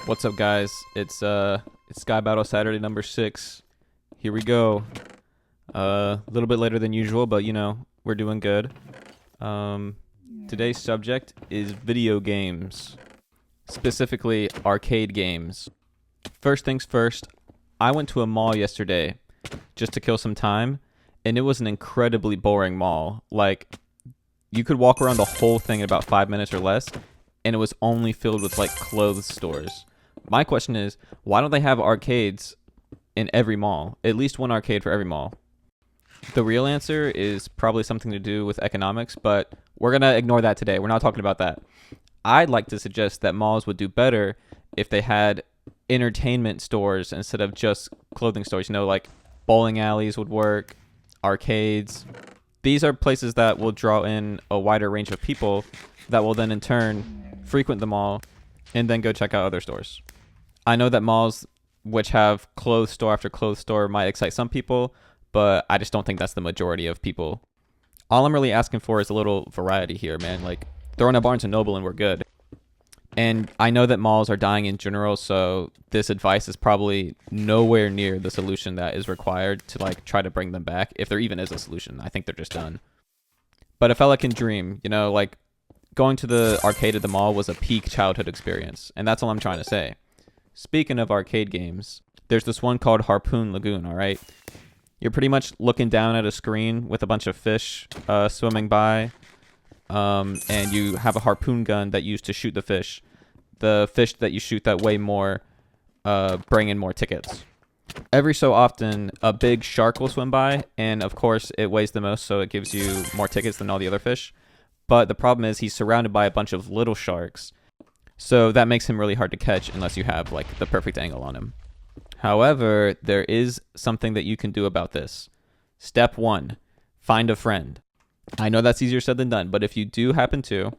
What's up, guys? It's Sky Battle Saturday number 6. Here we go. A little bit later than usual, but we're doing good. Today's subject is video games, specifically arcade games. First things first, I went to a mall yesterday just to kill some time, and it was an incredibly boring mall. Like, you could walk around the whole thing in about 5 minutes or less, and it was only filled with like clothes stores. My question is, why don't they have arcades in every mall? At least one arcade for every mall. The real answer is probably something to do with economics, but we're going to ignore that today. We're not talking about that. I'd like to suggest that malls would do better if they had entertainment stores instead of just clothing stores. Like bowling alleys would work, arcades. These are places that will draw in a wider range of people that will then in turn frequent the mall and then go check out other stores. I know that malls which have clothes store after clothes store might excite some people, but I just don't think that's the majority of people. All I'm really asking for is a little variety here, man. Like, throw in a Barnes & Noble and we're good. And I know that malls are dying in general, so this advice is probably nowhere near the solution that is required to like try to bring them back, if there even is a solution. I think they're just done. But a fella can dream, like going to the arcade at the mall was a peak childhood experience, and that's all I'm trying to say. Speaking of arcade games, there's this one called Harpoon Lagoon, all right? You're pretty much looking down at a screen with a bunch of fish swimming by, and you have a harpoon gun that you use to shoot the fish. The fish that you shoot that weigh more bring in more tickets. Every so often, a big shark will swim by, and of course, it weighs the most, so it gives you more tickets than all the other fish. But the problem is he's surrounded by a bunch of little sharks, so that makes him really hard to catch unless you have like the perfect angle on him. However, there is something that you can do about this. Step 1, find a friend. I know that's easier said than done, but if you do happen to,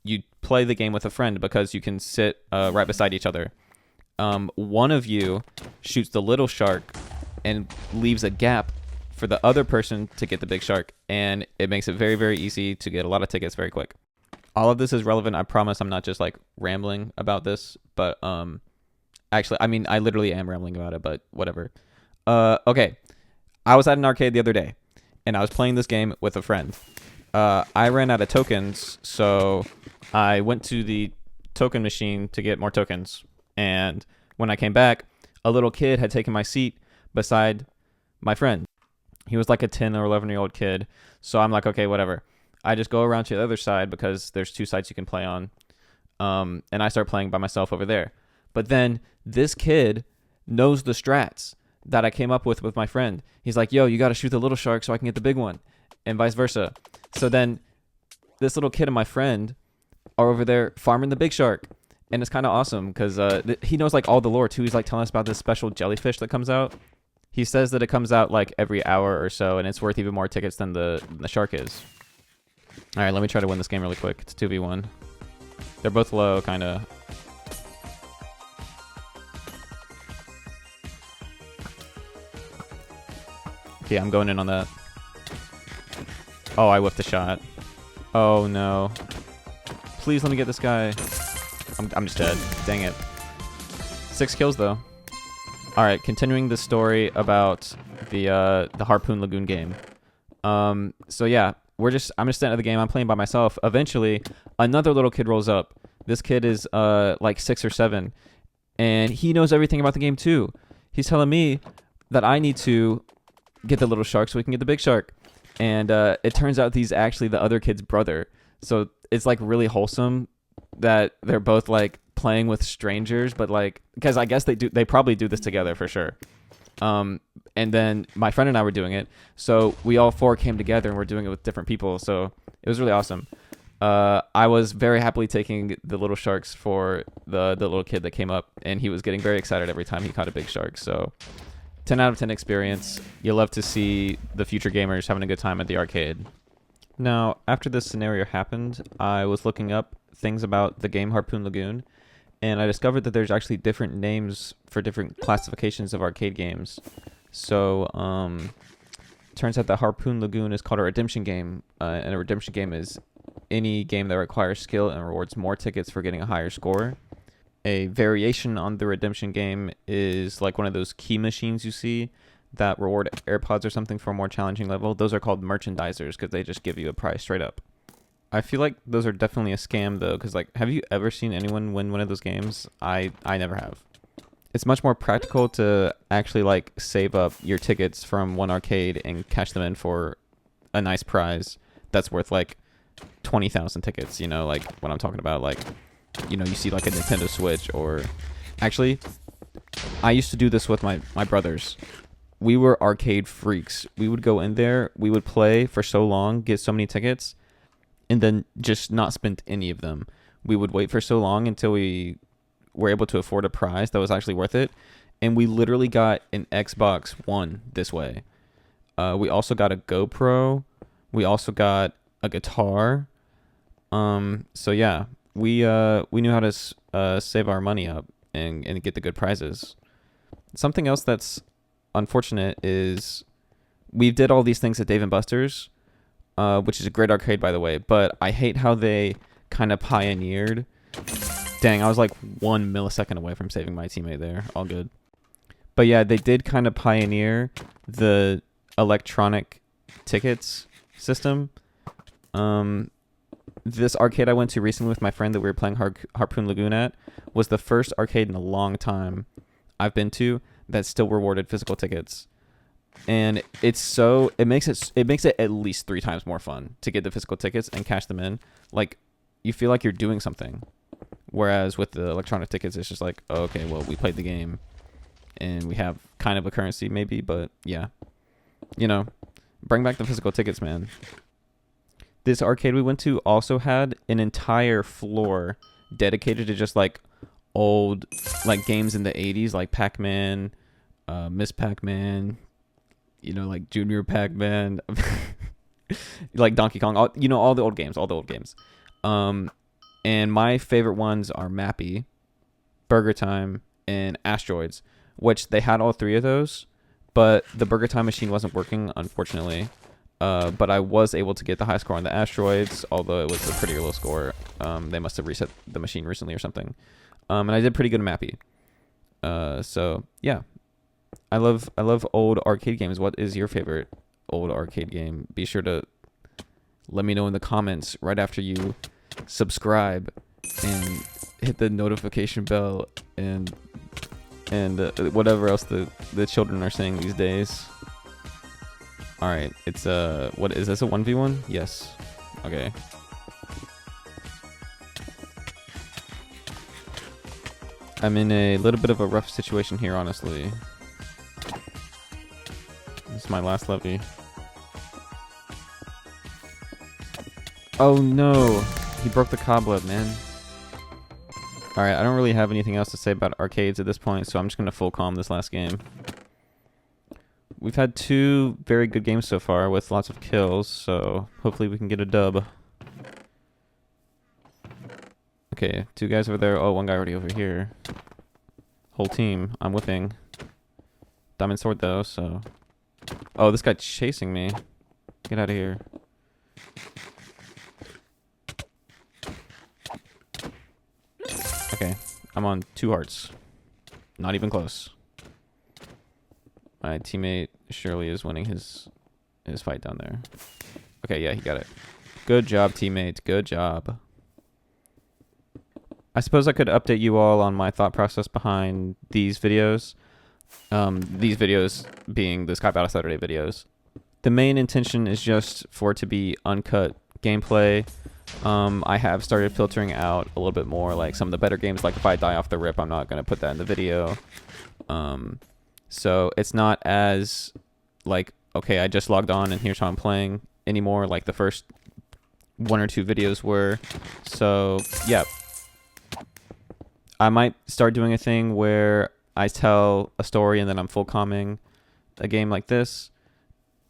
you play the game with a friend because you can sit right beside each other. One of you shoots the little shark and leaves a gap for the other person to get the big shark, and it makes it very, very easy to get a lot of tickets very quick. All of this is relevant. I promise I'm not just like rambling about this, but actually, I mean, I literally am rambling about it, but whatever. Okay. I was at an arcade the other day, and I was playing this game with a friend. I ran out of tokens, so I went to the token machine to get more tokens. And when I came back, a little kid had taken my seat beside my friend. He was like a 10 or 11-year-old kid. So I'm like, okay, whatever. I just go around to the other side because there's 2 sides you can play on. And I start playing by myself over there. But then this kid knows the strats that I came up with my friend. He's like, yo, you got to shoot the little shark so I can get the big one, and vice versa. So then this little kid and my friend are over there farming the big shark. And it's kind of awesome because he knows like all the lore too. He's like telling us about this special jellyfish that comes out. He says that it comes out like every hour or so, and it's worth even more tickets than the shark is. All right, let me try to win this game really quick. It's 2v1. They're both low, kind of. Okay, I'm going in on that. Oh, I whiffed the shot. Oh, no. Please let me get this guy. I'm just dead. Dang it. 6 kills, though. All right, continuing the story about the Harpoon Lagoon game. So, yeah, I'm just standing at the game. I'm playing by myself. Eventually, another little kid rolls up. This kid is like 6 or 7, and he knows everything about the game, too. He's telling me that I need to get the little shark so we can get the big shark. And it turns out he's actually the other kid's brother. So it's like really wholesome that they're both like playing with strangers, but like, because I guess they probably do this together for sure. And then my friend and I were doing it. So we all 4 came together and we're doing it with different people. So it was really awesome. I was very happily taking the little sharks for the little kid that came up, and he was getting very excited every time he caught a big shark. So 10 out of 10 experience. You love to see the future gamers having a good time at the arcade. Now, after this scenario happened, I was looking up things about the game Harpoon Lagoon, and I discovered that there's actually different names for different classifications of arcade games. So, turns out that Harpoon Lagoon is called a redemption game, and a redemption game is any game that requires skill and rewards more tickets for getting a higher score. A variation on the redemption game is like one of those key machines you see that reward AirPods or something for a more challenging level. Those are called merchandisers because they just give you a prize straight up. I feel like those are definitely a scam though, because like, have you ever seen anyone win one of those games? I never have. It's much more practical to actually like save up your tickets from one arcade and cash them in for a nice prize that's worth like 20,000 tickets. You know, like what I'm talking about. Like, you know, you see like a Nintendo Switch, or actually, I used to do this with my brothers. We were arcade freaks. We would go in there, we would play for so long, get so many tickets, and then just not spend any of them. We would wait for so long until we were able to afford a prize that was actually worth it. And we literally got an Xbox One this way. We also got a GoPro. We also got a guitar. So yeah, we knew how to save our money up and get the good prizes. Something else that's unfortunate is we did all these things at Dave & Buster's, which is a great arcade, by the way, but I hate how they kind of pioneered. Dang, I was like 1 millisecond away from saving my teammate there. All good. But yeah, they did kind of pioneer the electronic tickets system. This arcade I went to recently with my friend that we were playing Harpoon Lagoon at was the first arcade in a long time I've been to that still rewarded physical tickets. And it makes it at least 3 times more fun to get the physical tickets and cash them in. Like, you feel like you're doing something. Whereas with the electronic tickets, it's just like, oh, okay, well, we played the game and we have kind of a currency maybe, but yeah. You know, bring back the physical tickets, man. This arcade we went to also had an entire floor dedicated to just like old like games in the 80s, like Pac-Man, Miss Pac-Man, you know, like Junior Pac-Man, like Donkey Kong, all the old games. And my favorite ones are Mappy, Burger Time, and Asteroids, which they had all 3 of those, but the Burger Time machine wasn't working, unfortunately. But I was able to get the high score on the Asteroids, although it was a pretty low score. They must have reset the machine recently or something. And I did pretty good in Mappy. So yeah, I love old arcade games. What is your favorite old arcade game? Be sure to let me know in the comments right after you subscribe and hit the notification bell and whatever else the children are saying these days. All right, it's what is this, a 1v1? Yes. Okay. I'm in a little bit of a rough situation here, honestly. This is my last levy. Oh no, he broke the cobweb, man. All right, I don't really have anything else to say about arcades at this point, so I'm just gonna full calm this last game. We've had 2 very good games so far with lots of kills, so hopefully we can get a dub. Okay, 2 guys over there. Oh, 1 guy already over here. Whole team. I'm whipping. Diamond sword though, so... Oh, this guy chasing me. Get out of here. Okay, I'm on 2 hearts. Not even close. My teammate Shirley is winning his fight down there. Okay, yeah, he got it. Good job, teammate. Good job. I suppose I could update you all on my thought process behind these videos. These videos being the Sky Battle Saturday videos. The main intention is just for it to be uncut gameplay. I have started filtering out a little bit more, like some of the better games. Like if I die off the rip, I'm not going to put that in the video. So it's not as like, okay, I just logged on and here's how I'm playing anymore, like the first 1 or 2 videos were. So yeah, I might start doing a thing where I tell a story and then I'm full calming a game like this,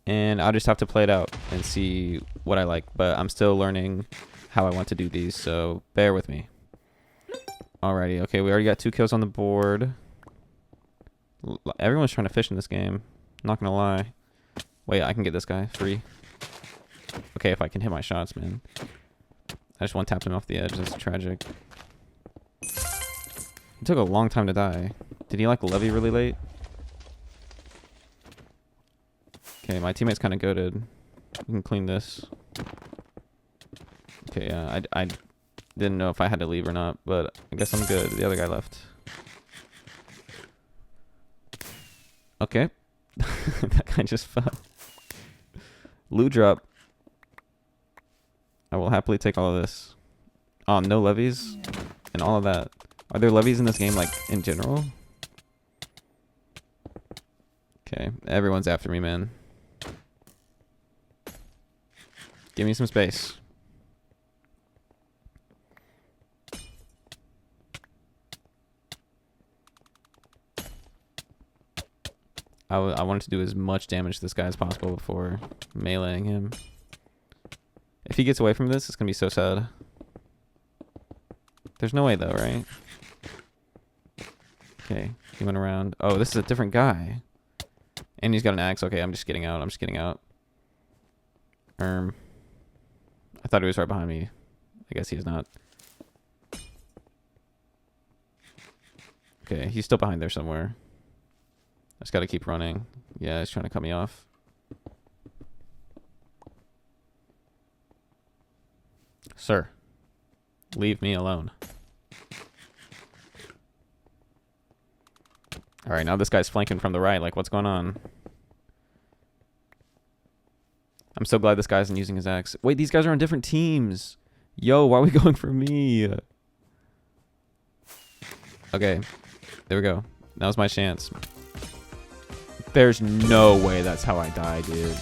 and I'll just have to play it out and see what I like. But I'm still learning how I want to do these, so bear with me. Alrighty, okay, we already got 2 kills on the board. Everyone's trying to fish in this game. Not gonna lie. Wait, I can get this guy free. Okay, if I can hit my shots, man. I just one tapped him off the edge. That's tragic. It took a long time to die. Did he like levy really late? Okay, my teammate's kind of goated. We can clean this. Okay, yeah, I didn't know if I had to leave or not, but I guess I'm good. The other guy left. Okay. That guy just fell. Loot drop. I will happily take all of this. Oh, no levies and all of that. Are there levies in this game, like, in general? Okay, everyone's after me, man. Give me some space. I wanted to do as much damage to this guy as possible before meleeing him. If he gets away from this, it's going to be so sad. There's no way, though, right? Okay, he went around. Oh, this is a different guy. And he's got an axe. Okay, I'm just getting out. I'm just getting out. I thought he was right behind me. I guess he's not. Okay, he's still behind there somewhere. I just gotta keep running. Yeah, he's trying to cut me off. Sir, leave me alone. Alright, now this guy's flanking from the right. Like, what's going on? I'm so glad this guy isn't using his axe. Wait, these guys are on different teams. Yo, why are we going for me? Okay, there we go. That was my chance. There's no way that's how I die, dude.